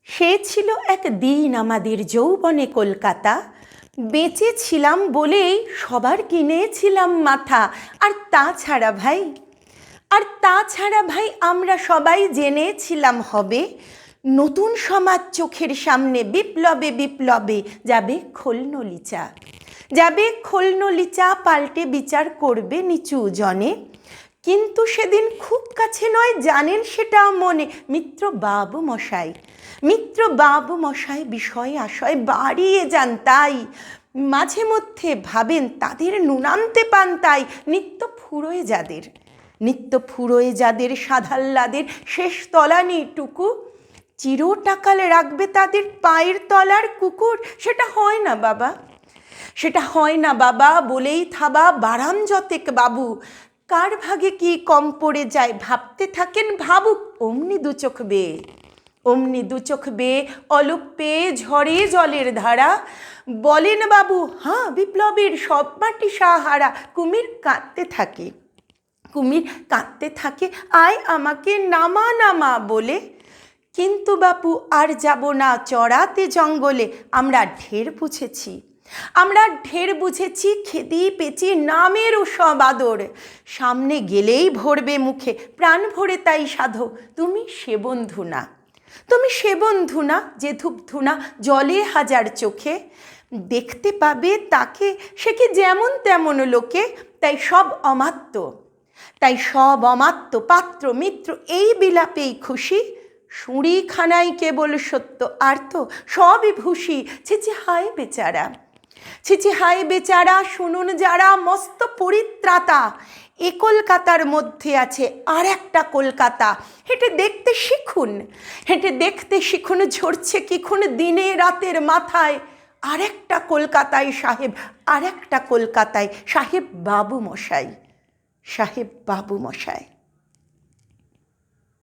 সে ছিল এক দিন আমাদের যৌবনে কলকাতা। বেঁচে ছিলাম বলেই সবার কিনেছিলাম মাথা। আর তাছাড়া ভাই আমরা সবাই জেনেছিলাম হবে নতুন সমাজ চোখের সামনে। বিপ্লবে বিপ্লবে যাবে খোলনলিচা, যাবে খোলনলিচা, পাল্টে বিচার করবে নিচু জনে। কিন্তু সেদিন খুব কাছে নয়, জানেন সেটা মনে। মিত্র বাবু মশাই বিষয় আশয় বাড়িয়ে যান, তাই মাঝে মধ্যে ভাবেন তাদের নুনান্তে পান। তাই নিত্য ফুরোয় যাদের সাধাল্লাদের শেষ তলানিটুকু চিরটাকাল রাখবে তাদের পায়ের তলার কুকুর। সেটা হয় না বাবা বলেই থাবা বারাম যতেক বাবু। কার ভাগে কি কম পড়ে যায় ভাবতে থাকেন, ভাবুক অমনি দু চোখ বেয়ে অলোক পেয়ে ঝরে জলের ধারা। বলেন বাবু হ্যাঁ বিপ্লবের সব মাটি সাহারা। কুমির কাঁদতে থাকে আয় আমাকে নামা নামা বলে। কিন্তু বাপু আর যাব না চড়াতে জঙ্গলে। আমরা ঢের বুঝেছি খেদি পেঁচি নামের সব আদর। সামনে গেলেই ভরবে মুখে প্রাণ ভরে তাই সাধো। তুমি সে বন্ধু না যে ধূপ ধুনা জলে হাজার চোখে। দেখতে পাবে তাকে সে কি যেমন তেমন লোকে। তাই সব অমাত্য পাত্র মিত্র এই বিলাপেই খুশি। সুঁড়িখানাই কেবল সত্য আর তো সবই ভূষি। ছিছি হায় বেচারা শুনুন যারা মস্ত পরিত্রাতা। এ কলকাতার মধ্যে আছে আর একটা কলকাতা। হেঁটে দেখতে শিখুন ঝরছে কিখুন দিনে রাতের মাথায়। আর একটা কলকাতায় সাহেব বাবু মশাই।